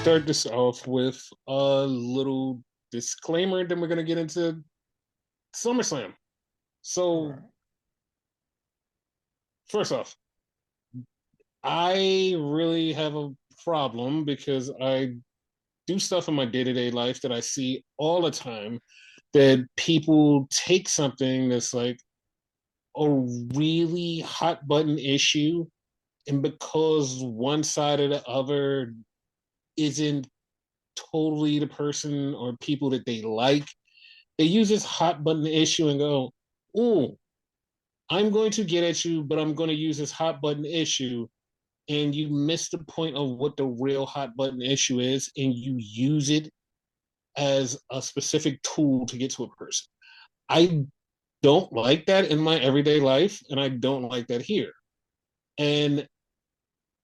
start this off with a little disclaimer, then we're going to get into SummerSlam. All So, right. first off, I really have a problem because I do stuff in my day to day life that I see all the time that people take something that's like a really hot button issue, and because one side or the other isn't totally the person or people that they like, they use this hot button issue and go, "Oh, I'm going to get at you, but I'm going to use this hot button issue." And you miss the point of what the real hot button issue is, and you use it as a specific tool to get to a person. I don't like that in my everyday life, and I don't like that here. And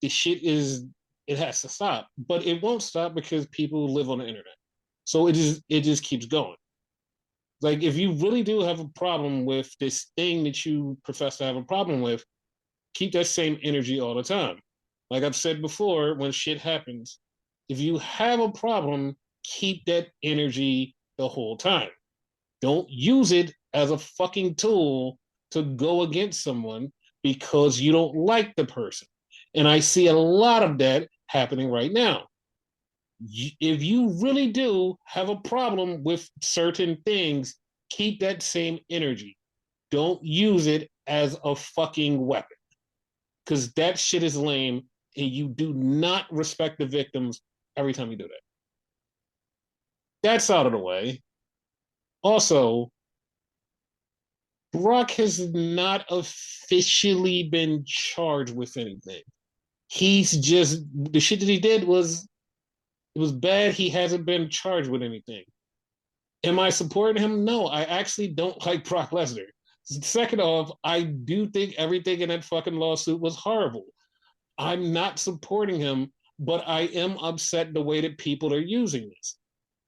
the shit is, it has to stop, but it won't stop because people live on the internet. So it just keeps going. Like, if you really do have a problem with this thing that you profess to have a problem with, keep that same energy all the time. Like I've said before, when shit happens, if you have a problem, keep that energy the whole time. Don't use it as a fucking tool to go against someone because you don't like the person. And I see a lot of that happening right now. If you really do have a problem with certain things, keep that same energy. Don't use it as a fucking weapon because that shit is lame and you do not respect the victims every time you do that. That's out of the way. Also, Brock has not officially been charged with anything. He's just, the shit that he did was, it was bad. He hasn't been charged with anything. Am I supporting him? No, I actually don't like Brock Lesnar. Second off, I do think everything in that fucking lawsuit was horrible. I'm not supporting him, but I am upset the way that people are using this.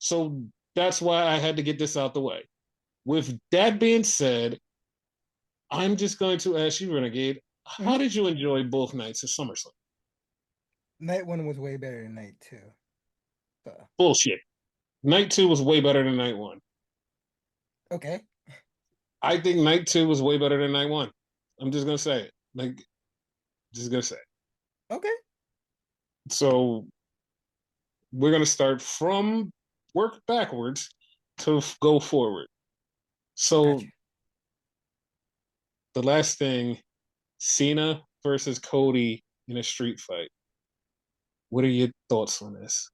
So that's why I had to get this out the way. With that being said, I'm just going to ask you, Renegade, how Mhm. did you enjoy both nights of SummerSlam? Night one was way better than night two. So Bullshit. Night two was way better than night one. okay, I think night two was way better than night one. I'm just gonna say it. Like, just gonna say it. okay, So we're gonna start from work backwards to go forward. gotcha. So the last thing, Cena versus Cody in a street fight. What are your thoughts on this?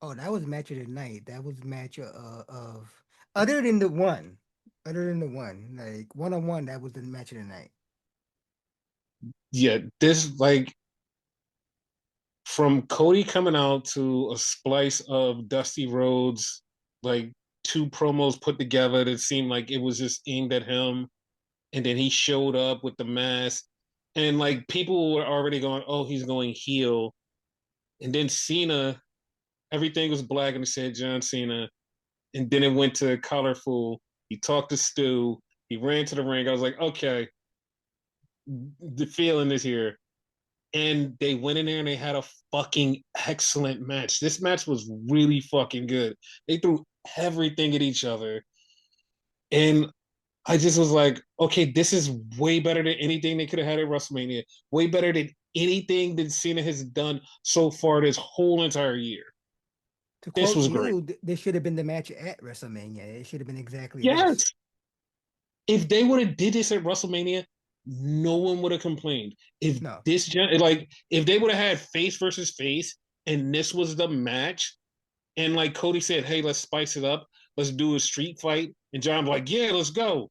Oh, that was match of the night. That was match of other than the one, other than the one, like one on one. That was the match of the night. Yeah, this, like, from Cody coming out to a splice of Dusty Rhodes, like two promos put together that seemed like it was just aimed at him, and then he showed up with the mask, and like people were already going, "Oh, he's going heel," and then Cena, everything was black and it said John Cena, and then it went to colorful. He talked to Stu. He ran to the ring. I was like, okay, the feeling is here. And they went in there and they had a fucking excellent match. This match was really fucking good. They threw everything at each other. And I just was like, okay, this is way better than anything they could have had at WrestleMania. Way better than anything that Cena has done so far this whole entire year. To This quote was great. you, this should have been the match at WrestleMania. It should have been exactly this. Yes. If they would have did this at WrestleMania, no one would have complained. If No, this like if they would have had face versus face and this was the match, and like Cody said, hey, let's spice it up, let's do a street fight, and John was like, yeah, let's go.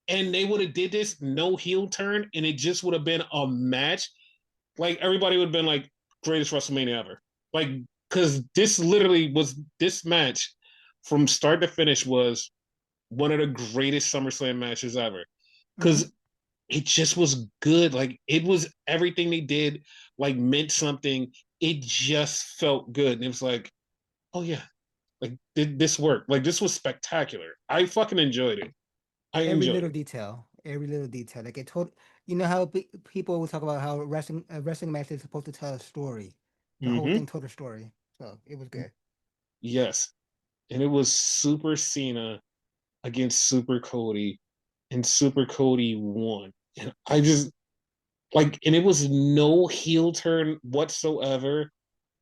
And they would have did this no heel turn, and it just would have been a match. Like everybody would have been like, greatest WrestleMania ever. Like, because this literally was this match from start to finish was one of the greatest SummerSlam matches ever. hmm Because it just was good. Like it was everything they did, like meant something. It just felt good. And it was like, oh yeah, like did this work? Like this was spectacular. I fucking enjoyed it. I every enjoyed little it. detail, every little detail. Like it told, you know how people always talk about how wrestling match is supposed to tell a story. The whole Mm-hmm. thing told a story. so it was good. Yes, and it was Super Cena against Super Cody, and Super Cody won. And I just like, and it was no heel turn whatsoever.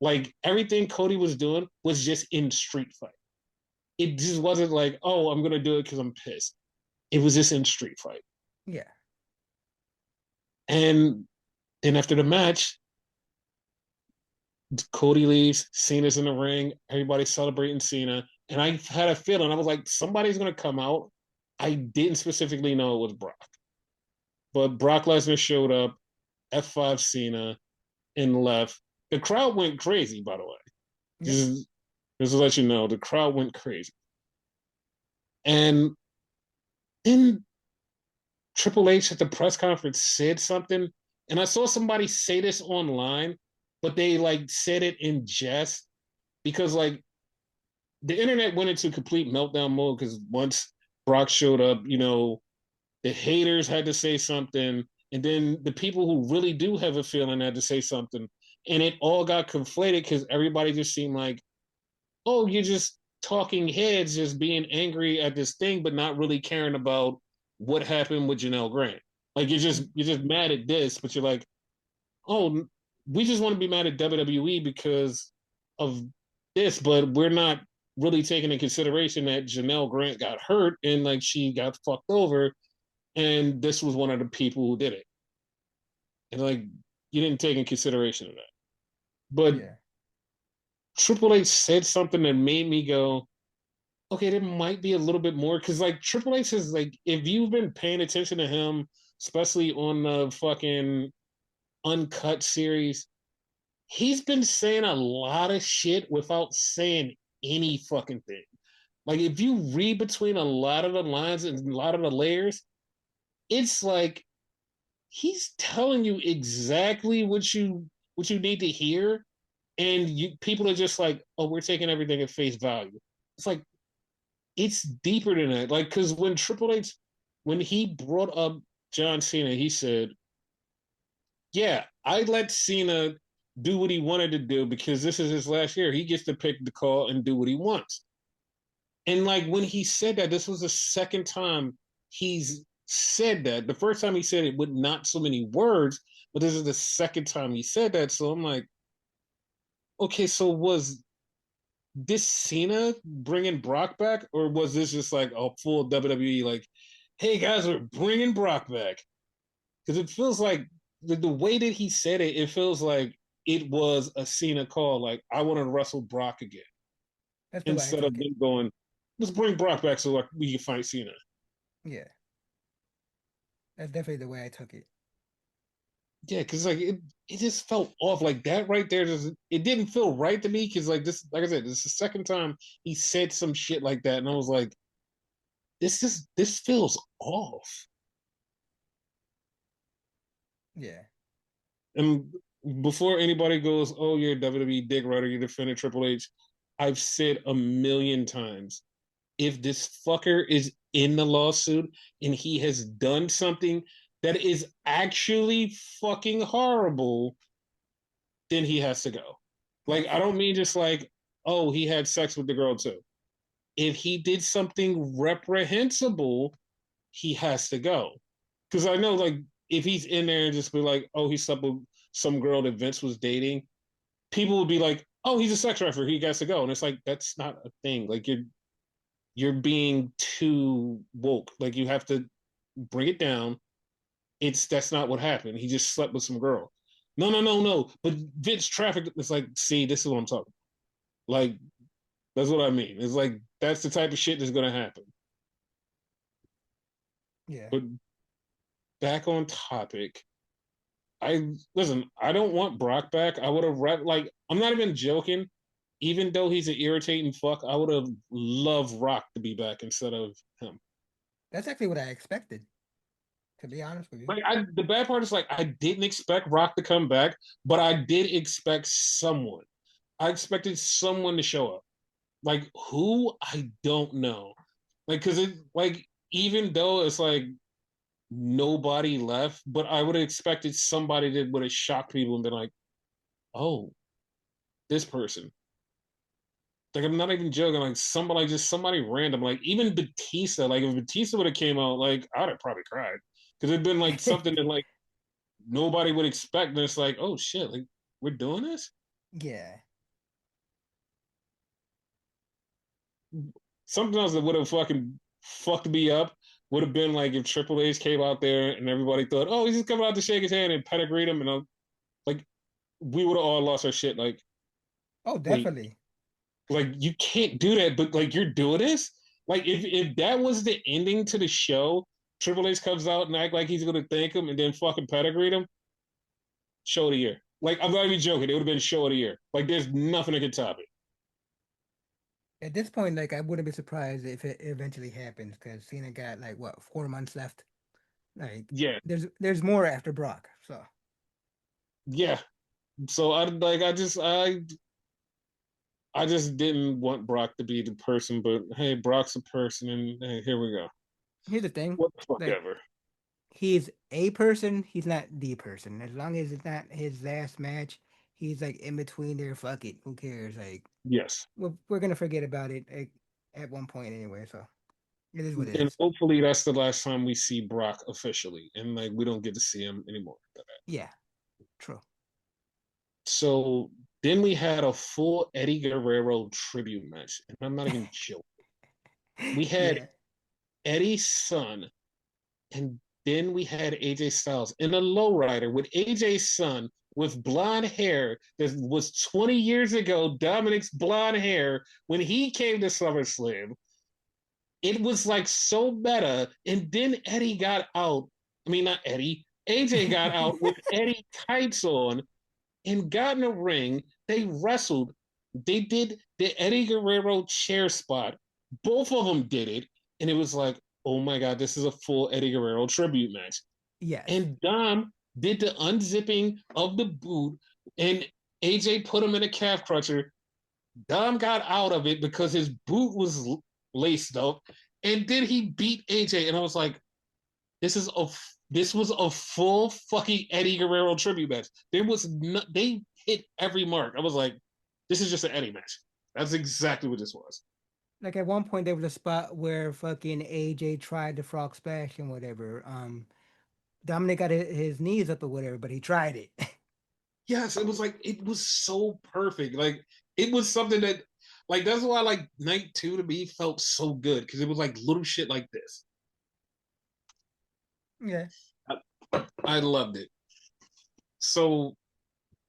Like everything Cody was doing was just in street fight. It just wasn't like, oh, I'm gonna do it because I'm pissed. It was just in street fight. Yeah. And then after the match, Cody leaves, Cena's in the ring, everybody's celebrating Cena. And I had a feeling, I was like, somebody's gonna come out. I didn't specifically know it was Brock. But Brock Lesnar showed up, F5 Cena, and left. The crowd went crazy, by the way. Yep. Just to let you know, the crowd went crazy. And then Triple H at the press conference said something, and I saw somebody say this online, but they like said it in jest because like the internet went into complete meltdown mode because once Brock showed up, the haters had to say something, and then the people who really do have a feeling had to say something, and it all got conflated because everybody just seemed like, oh, you're just talking heads, just being angry at this thing, but not really caring about what happened with Janelle Grant. Like you're just mad at this, but you're like, oh, we just want to be mad at WWE because of this, but we're not really taking in consideration that Janelle Grant got hurt and like she got fucked over, and this was one of the people who did it, and like you didn't take in consideration of that. But Yeah. Triple H said something that made me go, okay, there might be a little bit more because like Triple H is like, if you've been paying attention to him, especially on the fucking uncut series, he's been saying a lot of shit without saying any fucking thing. Like if you read between a lot of the lines and a lot of the layers, it's like he's telling you exactly what you need to hear, and people are just like, oh, we're taking everything at face value. It's like it's deeper than that. Like, because when Triple H, when he brought up John Cena, he said, "Yeah, I let Cena do what he wanted to do because this is his last year. He gets to pick the call and do what he wants." And like when he said that, this was the second time he's said that. The first time he said it with not so many words, but this is the second time he said that. So I'm like, okay, so was this Cena bringing Brock back, or was this just like a full WWE like, hey guys, we're bringing Brock back? Because it feels like the way that he said it, it feels like it was a Cena call, like I want to wrestle Brock again, That's the way I instead of took it. them going, let's bring Brock back so like, we can fight Cena. Yeah. That's definitely the way I took it. Yeah, because like it just felt off like that right there. Just it didn't feel right to me because like this, like I said, this is the second time he said some shit like that, and I was like, this feels off. Yeah. And before anybody goes, oh, you're a WWE dick rider, you defended Triple H, I've said a million times, if this fucker is in the lawsuit and he has done something that is actually fucking horrible, then he has to go. Like, I Yes. don't mean just like, oh, he had sex with the girl too. If he did something reprehensible, he has to go. Because I know, like, if he's in there and just be like, oh, he slept with some girl that Vince was dating, people would be like, oh, he's a sex referee, he has to go. And it's like, that's not a thing. Like, you're being too woke. Like, you have to bring it down. That's not what happened. He just slept with some girl. No, no, no, no. But Vince trafficked. It's like, see, this is what I'm talking about. Like, that's what I mean. It's like that's the type of shit that's gonna happen. Yeah. But back on topic, I listen. I don't want Brock back. I would have like. I'm not even joking. Even though he's an irritating fuck, I would have loved Rock to be back instead of him. That's actually what I expected, to be honest with you. Like, the bad part is like I didn't expect Rock to come back, but I did expect someone. I expected someone to show up. Like who? I don't know. Like, cause it like even though it's like nobody left, but I would have expected somebody that would have shocked people and been like, oh, this person. Like I'm not even joking. Like somebody, like just somebody random, like even Batista. Like if Batista would have came out, like I'd have probably cried because it'd been like something that like nobody would expect. And it's like, oh shit, like we're doing this. Yeah. Something else that would have fucking fucked me up would have been like if Triple H came out there and everybody thought, oh, he's just coming out to shake his hand and pedigree him, and like we would have all lost our shit. Oh, Wait, definitely. like you can't do that, but like you're doing this. Like if that was the ending to the show, Triple H comes out and act like he's gonna thank him and then fucking pedigree him. Show of the year. Like I'm not even joking. It would have been show of the year. Like there's nothing that could top it. At this point, like I wouldn't be surprised if it eventually happens because Cena got like what 4 months left. Like Yeah, there's more after Brock. So yeah. So I just didn't want Brock to be the person, but hey, Brock's a person, and hey, here we go. here's the thing, What the fuck like ever. he's a person, he's not the person. As long as it's not his last match, he's like in between there. Fuck it, who cares? Like Yes, we're gonna forget about it like, at one point anyway. So it is what it and is. hopefully that's the last time we see Brock officially, and like we don't get to see him anymore. Yeah, true. So then we had a full Eddie Guerrero tribute match, and I'm not even joking. We had Yeah, Eddie's son, and then we had AJ Styles in a lowrider with AJ's son with blonde hair that was 20 years ago, Dominic's blonde hair when he came to SummerSlam. It was like so meta. And then Eddie got out. I mean, not Eddie. AJ got out with Eddie tights on and got in a ring. They wrestled. They did the Eddie Guerrero chair spot. Both of them did it. And it was like, oh my God, this is a full Eddie Guerrero tribute match. yes, And Dom did the unzipping of the boot, and AJ put him in a calf crusher. Dom got out of it because his boot was laced up, and then he beat AJ. And I was like, this is a this was a full fucking Eddie Guerrero tribute match. They hit every mark. I was like, this is just an Eddie match. That's exactly what this was. like at one point there was a spot where fucking AJ tried the frog splash and whatever. Dominic got his knees up or whatever, but he tried it. Yes, it was like it was so perfect. Like it was something that like that's why like night two to me felt so good because it was like little shit like this. Yeah, I loved it. So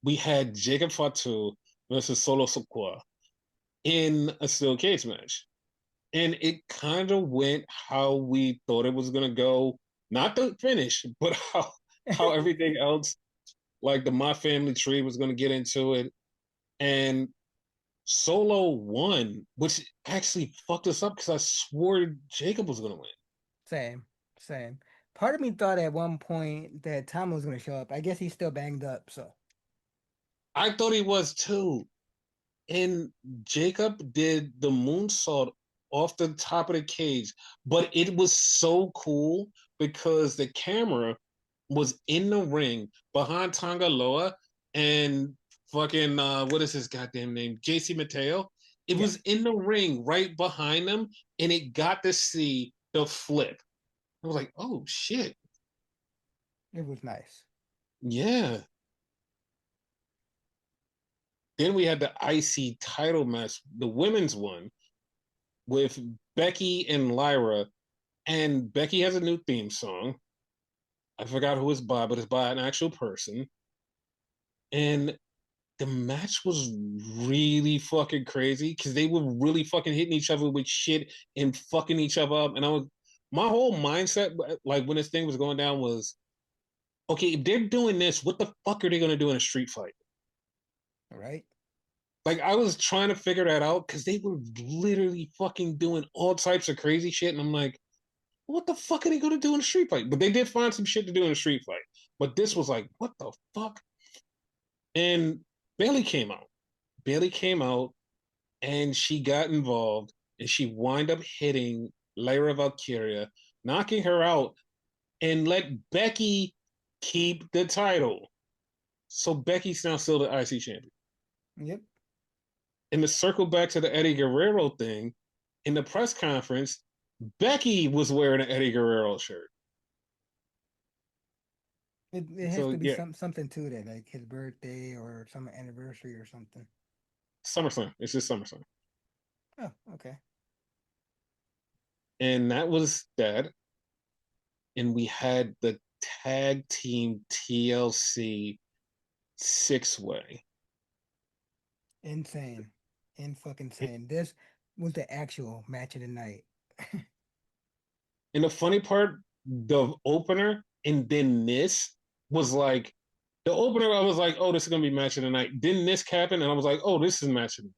we had Jacob Fatu versus Solo Sikoa in a steel cage match. And it kind of went how we thought it was gonna go. Not the finish, but how everything else, like the My Family Tree was gonna get into it. And Solo won, which actually fucked us up because I swore Jacob was gonna win. same, same. Part of me thought at one point that Tom was gonna show up. I guess he's still banged up, so I thought he was too. And Jacob did the moonsault off the top of the cage, but it was so cool because the camera was in the ring behind Tangaloa and fucking what is his goddamn name? JC Mateo. It yeah, was in the ring right behind them, and it got to see the flip. I was like, oh shit. it was nice. Yeah. Then we had the IC title match, the women's one, with Becky and Lyra. And Becky has a new theme song. I forgot who it's by, but it's by an actual person. And the match was really fucking crazy because they were really fucking hitting each other with shit and fucking each other up. And my whole mindset, like when this thing was going down, was okay, if they're doing this, what the fuck are they going to do in a street fight? All right. Like I was trying to figure that out because they were literally fucking doing all types of crazy shit. And I'm like, what the fuck are they going to do in a street fight? But they did find some shit to do in a street fight. But this was like, what the fuck? And Bailey came out. Bailey came out and she got involved and she wind up hitting Lyra Valkyria, knocking her out and let Becky keep the title. So Becky's now still the IC champion. Yep. And to circle back to the Eddie Guerrero thing, in the press conference, Becky was wearing an Eddie Guerrero shirt. It has So to be yeah, something to that, like his birthday or some anniversary or something. SummerSlam. It's just SummerSlam. Oh, okay. And that was that. And we had the tag team TLC six way. Insane. In fucking insane. This was the actual match of the night. And the funny part, the opener and then this was like the opener. I was like, oh, this is gonna be match of the night. Then this happened, and I was like, oh, this is match of the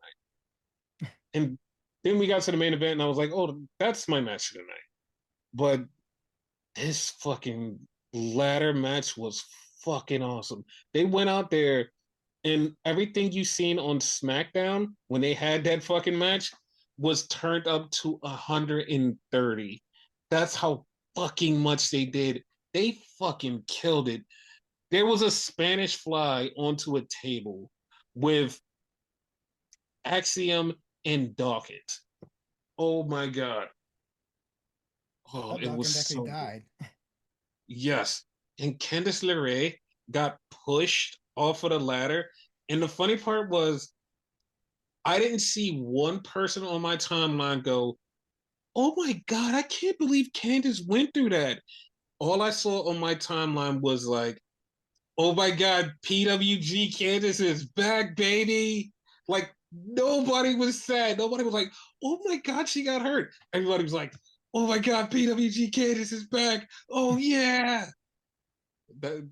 night. And then we got to the main event, and I was like, oh, that's my match of the night. But this fucking ladder match was fucking awesome. They went out there and everything you seen on SmackDown when they had that fucking match was turned up to 130. That's how fucking much they did. They fucking killed it. There was a Spanish fly onto a table with Axiom and Dawkins. Oh my god. Oh, Oh, it was Dawkins actually so good. died. Yes. And Candice LeRae got pushed off of the ladder. And the funny part was I didn't see one person on my timeline go, oh my God, I can't believe Candace went through that. All I saw on my timeline was like, oh my God, PWG Candace is back, baby. Like, nobody was sad. Nobody was like, oh my God, she got hurt. Everybody was like, oh my God, PWG Candace is back. Oh yeah. That,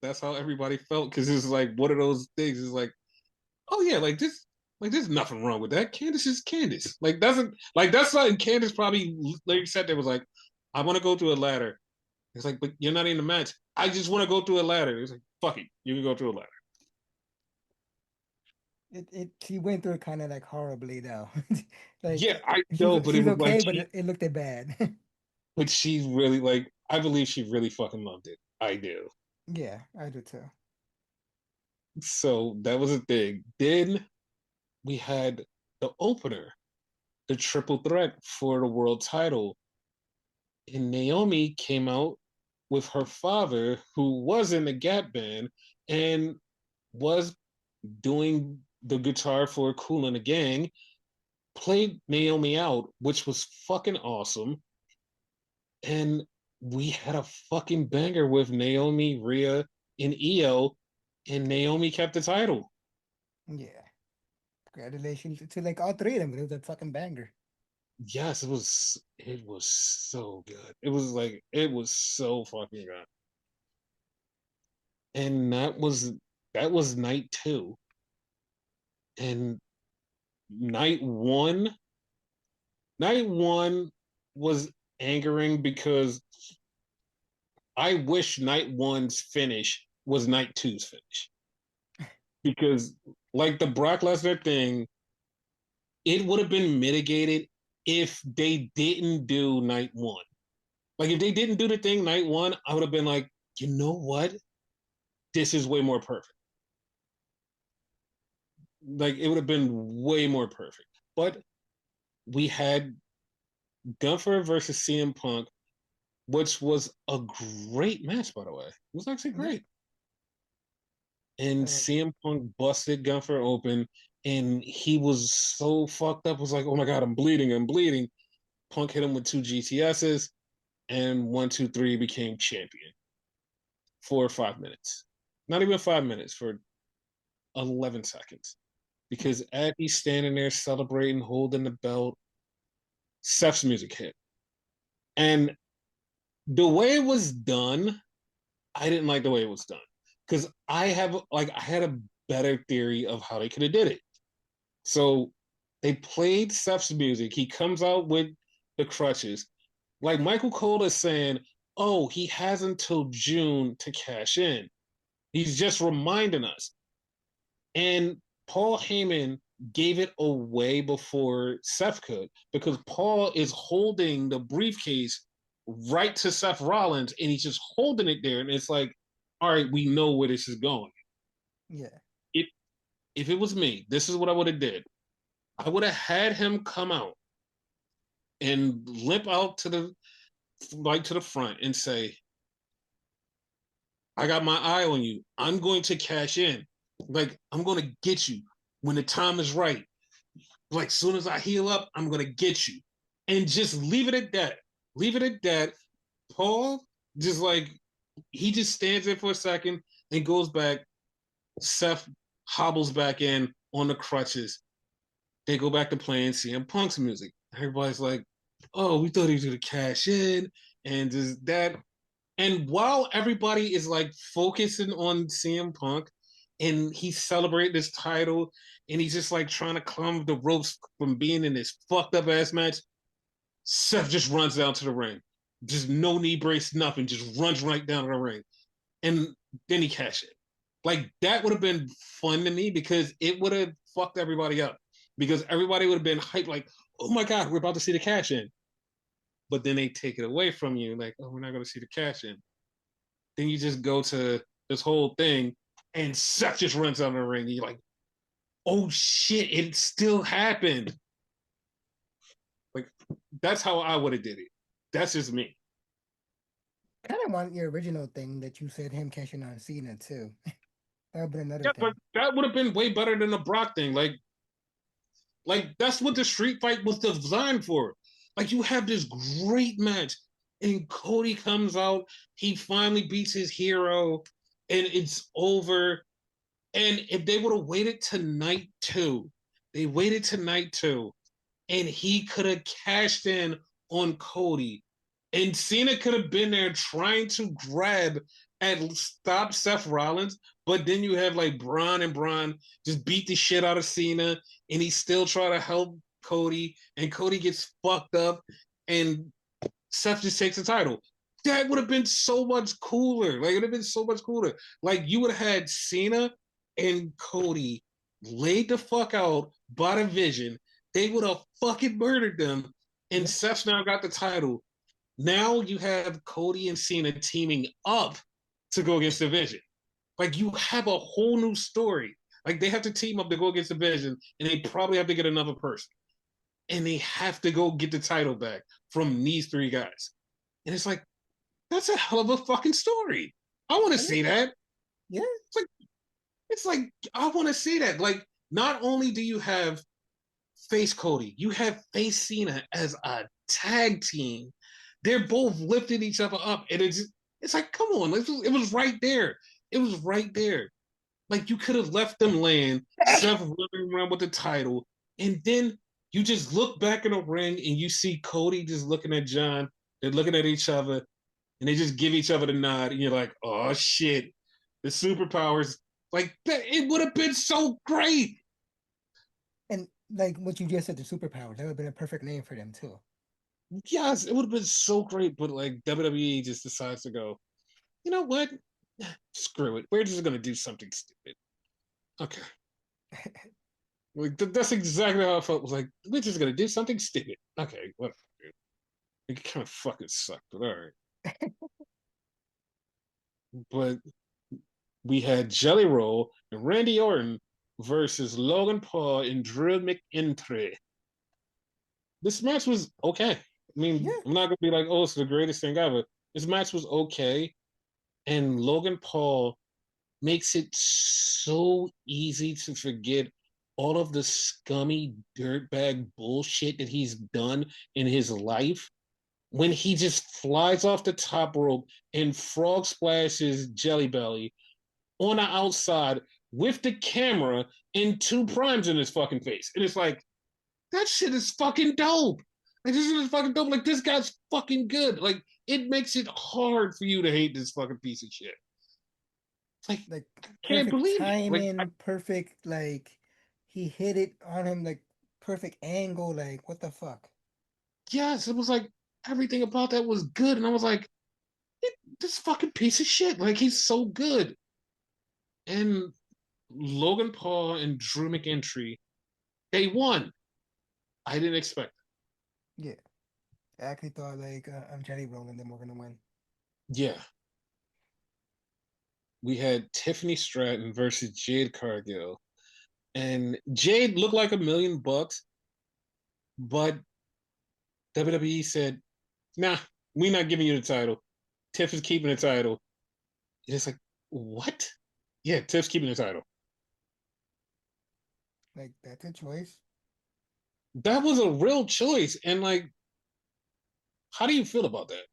that's how everybody felt because it's like one of those things. Is like, oh yeah, like there's nothing wrong with that. Candace is Candace. Like doesn't like that's something Candace probably like sat there was like, I want to go through a ladder. It's like, but you're not in the match. I just want to go through a ladder. It's like, fuck it, you can go through a ladder. It she went through it kind of like horribly though. Yeah, Like I know, but it she's was like okay, but it looked bad. but she really like, I believe she really fucking loved it. I do. Yeah, I do too. So that was a thing. Then we had the opener, the triple threat for the world title. And Naomi came out with her father, who was in the Gap band and was doing the guitar for Kool and the Gang, played Naomi out, which was fucking awesome. And we had a fucking banger with Naomi, Rhea, and Io, and Naomi kept the title. Yeah. Congratulations to like all three of them. It was a fucking banger. Yes, it was so good. It was like it was so fucking good. And that was night two. And night one, night one was angering because I wish night one's finish was night two's finish. Because like the Brock Lesnar thing, it would have been mitigated if they didn't do night one. Like if they didn't do the thing night one, I would have been like, you know what? This is way more perfect. Like it would have been way more perfect. But we had Gunther versus CM Punk, which was a great match, by the way. It was actually Yeah. great. And Uh, CM Punk busted Gunther open, and he was so fucked up. Was like, oh my god, I'm bleeding, I'm bleeding. Punk hit him with two GTSs, and 1, 2, 3 became champion for 5 minutes. Not even 5 minutes, for 11 seconds. Because as he's standing there celebrating, holding the belt, Seth's music hit. And the way it was done, I didn't like the way it was done. Because I had a better theory of how they could have did it. So they played Seth's music. He comes out with the crutches. Like Michael Cole is saying, oh, he has until June to cash in. He's just reminding us. And Paul Heyman gave it away before Seth could because Paul is holding the briefcase right to Seth Rollins and he's just holding it there. And it's like, all right, we know where this is going. yeah. If if it was me, this is what I would have did. I would have had him come out and limp out to the to the front and say, I got my eye on you. I'm going to cash in. Like, I'm going to get you when the time is right. Like, soon as I heal up, I'm going to get you. And just leave it at that. Leave it at that. Paul, just like, he just stands there for a second and goes back. Seth hobbles back in on the crutches. They go back to playing CM Punk's music. Everybody's like, oh, we thought he was going to cash in and just that. And while everybody is like focusing on CM Punk and he's celebrating this title and he's just like trying to climb the ropes from being in this fucked up ass match, Seth just runs down to the ring. Just no knee brace, nothing, just runs right down to the ring. And then he cashed it. Like that would have been fun to me because it would have fucked everybody up. Because everybody would have been hyped, like, oh my God, we're about to see the cash in. But then they take it away from you, like, oh, we're not going to see the cash in. Then you just go to this whole thing, and Seth just runs out of the ring. And you're like, oh shit, it still happened. Like that's how I would have did it. That's just me. Kind of want your original thing that you said him catching on Cena too. That would be another Yeah, but thing. that would have been way better than the Brock thing. Like that's what the street fight was designed for. Like you have this great match, and Cody comes out. He finally beats his hero, and it's over. And if they would have waited to night two, they waited to night two, and he could have cashed in on Cody. And Cena could have been there trying to grab and stop Seth Rollins, but then you have like Braun and Braun just beat the shit out of Cena, and he still try to help Cody, and Cody gets fucked up, and Seth just takes the title. That would have been so much cooler. Like it would have been so much cooler. Like you would have had Cena and Cody laid the fuck out by the Vision. They would have fucking murdered them, and Yeah. Seth's now got the title. Now you have Cody and Cena teaming up to go against the Vision. Like you have a whole new story. Like they have to team up to go against the Vision, and they probably have to get another person, and they have to go get the title back from these three guys. And it's like that's a hell of a fucking story. I want to I mean, see that. yeah. It's like I want to see that. Like not only do you have face Cody, you have face Cena as a tag team. They're both lifting each other up, and it's like come on, it was right there. It was right there. Like you could have left them land, Seth running around with the title, and then you just look back in the ring and you see Cody just looking at John. They're looking at each other, and they just give each other the nod, and you're like, oh shit, the superpowers. Like that, it would have been so great. And like what you just said, the superpowers, that would have been a perfect name for them too. Yes, it would have been so great, but like WWE just decides to go, you know what? Screw it. We're just gonna do something stupid. Okay. Like that's exactly how I felt. Was like, we're just gonna do something stupid. Okay, whatever. It kind of fucking sucked, but all right. But we had Jelly Roll and Randy Orton versus Logan Paul and Drew McIntyre. This match was okay. I mean, Yeah. I'm not gonna be like, oh, it's the greatest thing ever. This match was okay, and Logan Paul makes it so easy to forget all of the scummy dirtbag bullshit that he's done in his life when he just flies off the top rope and frog splashes Jelly Belly on the outside with the camera and two primes in his fucking face. And it's like, that shit is fucking dope. Like, this shit is fucking dope. Like, this guy's fucking good. Like, it makes it hard for you to hate this fucking piece of shit. Like, Like I can't perfect believe it. timing, perfect like he hit it on him like perfect angle, like what the fuck? yes, it was like everything about that was good. And I was like, this fucking piece of shit. Like, he's so good. And Logan Paul and Drew McIntyre, they won. I didn't expect Yeah. I actually thought like I'm Jelly Rolling them we're gonna win. it. Yeah. We had Tiffany Stratton versus Jade Cargill. And Jade looked like $1 million, but WWE said, "Nah, we're not giving you the title. Tiff is keeping the title." And it's like, what? Yeah, Tiff's keeping the title. Like that's a choice. That was a real choice. And like, how do you feel about that?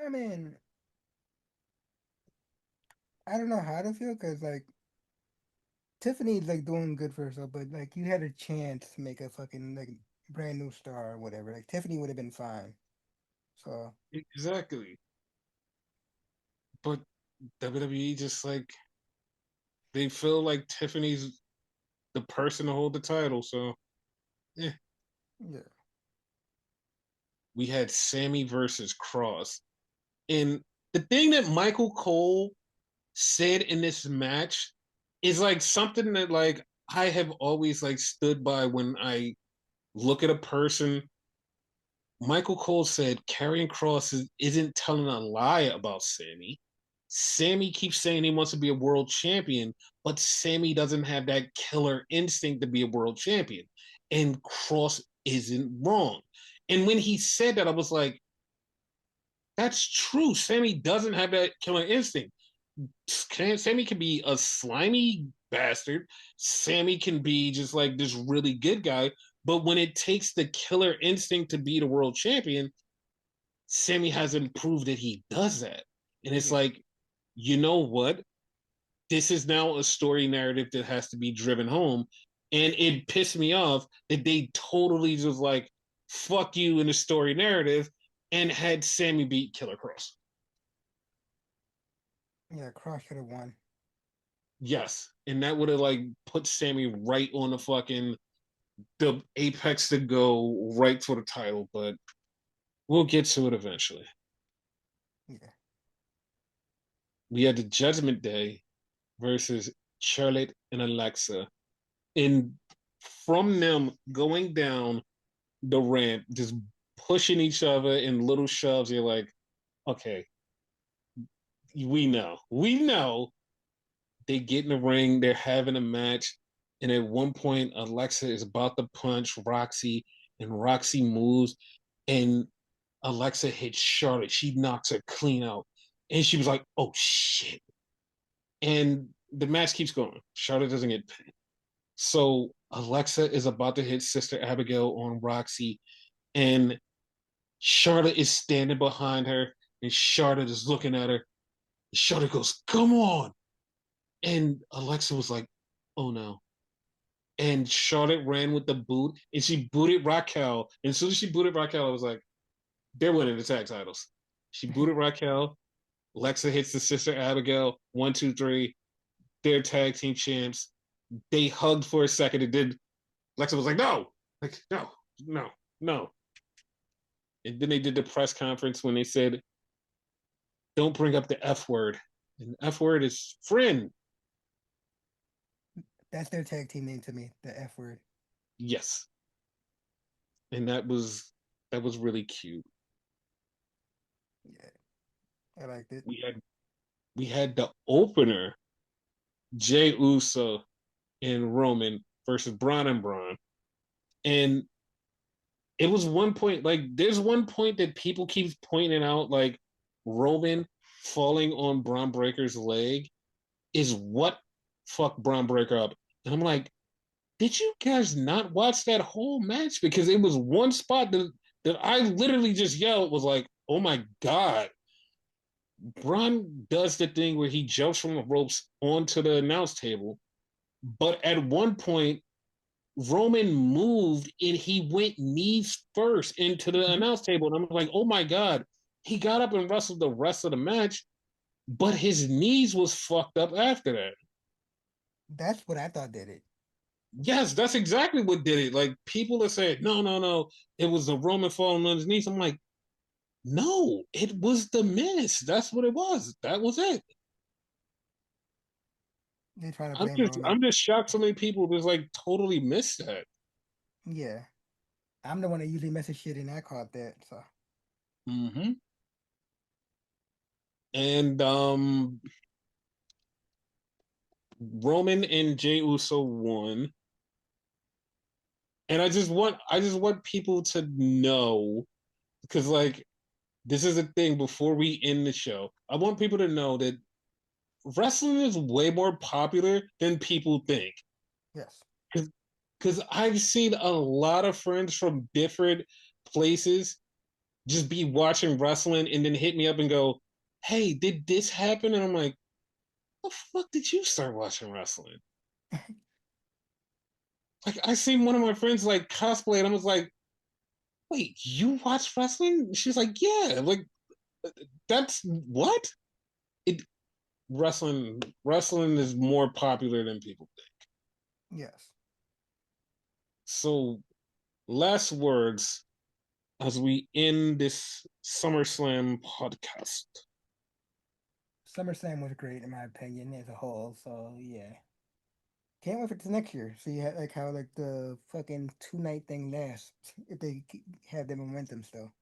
I mean, I don't know how to feel because like Tiffany's like doing good for herself, but like you had a chance to make a fucking like brand new star or whatever. Like Tiffany would have been fine. So Exactly. But WWE just like they feel like Tiffany's the person to hold the title. So yeah. yeah, We had Sammy versus Cross. And the thing that Michael Cole said in this match is like something that like I have always like stood by when I look at a person. Michael Cole said Karrion Cross isn't telling a lie about Sammy. Sammy keeps saying he wants to be a world champion, but Sammy doesn't have that killer instinct to be a world champion. And Cross isn't wrong. And when he said that, I was like, that's true. Sammy doesn't have that killer instinct. Sammy can be a slimy bastard. Sammy can be just like this really good guy. But when it takes the killer instinct to be the world champion, Sammy hasn't proved that he does that. And it's yeah, like, you know what? This is now a story narrative that has to be driven home. And it pissed me off that they totally just like, fuck you in the story narrative and had Sammy beat Killer Cross. yeah. Cross should have won. Yes. And that would have like put Sammy right on the apex to go right for the title, but we'll get to it eventually. Yeah, We had the Judgment Day versus Charlotte and Alexa. And from them going down the ramp, just pushing each other in little shoves, you're like, okay, we know. They get in the ring, they're having a match, and at one point, Alexa is about to punch Roxy, and Roxy moves, and Alexa hits Charlotte. She knocks her clean out, and she was like, "Oh shit!" And the match keeps going. Charlotte doesn't get pinned. So Alexa is about to hit Sister Abigail on Roxy, and Charlotte is standing behind her, and Charlotte is looking at her. Charlotte goes, "Come on!" And Alexa was like, "Oh no!" And Charlotte ran with the boot, and she booted Raquel. And as soon as she booted Raquel, I was like, "They're winning the tag titles." She booted Raquel. Alexa hits the Sister Abigail. 1, 2, 3. They're tag team champs. They hugged for a second, and then Alexa was like, "No, like no, no, no." And then they did the press conference when they said, "Don't bring up the F word." And the F word is friend. that's their tag team name to me. The F word. Yes. And that was really cute. Yeah, I liked it. We had we had the opener, Jay Uso and Roman versus Braun and Braun. And it was one point, like there's one point that people keep pointing out, like Roman falling on Braun Breaker's leg is what fucked Braun Breaker up. And I'm like, did you guys not watch that whole match? Because it was one spot that I literally just yelled was like, oh my God. Braun does the thing where he jumps from the ropes onto the announce table. But at one point, Roman moved and he went knees first into the Hmm. announce table. And I'm like, oh my God. He got up and wrestled the rest of the match, but his knees was fucked up after that. That's what I thought did it. Yes, that's exactly what did it. Like people are saying, no, no, no, it was the Roman falling on his knees. I'm like, no, it was the miss. That's what it was. That was it. They're trying to I'm blame just I'm Roman. just shocked so many people just like totally missed that. Yeah, I'm the one that usually messes shit and I caught that. So Mm-hmm. And Roman and Jey Uso won, and I just want people to know because like this is a thing before we end the show. I want people to know that wrestling is way more popular than people think. Yes. Because I've seen a lot of friends from different places just be watching wrestling and then hit me up and go, "Hey, did this happen?" And I'm like, "The fuck did you start watching wrestling?" Like I seen one of my friends like cosplay, and I was like, "Wait, you watch wrestling?" She's like, "Yeah." I'm like, that's what it wrestling is more popular than people think. Yes. So, last words as we end this SummerSlam podcast. SummerSlam was great in my opinion as a whole. So yeah, can't wait for the next year. See like how like the fucking 2 night thing lasts if they have the momentum still.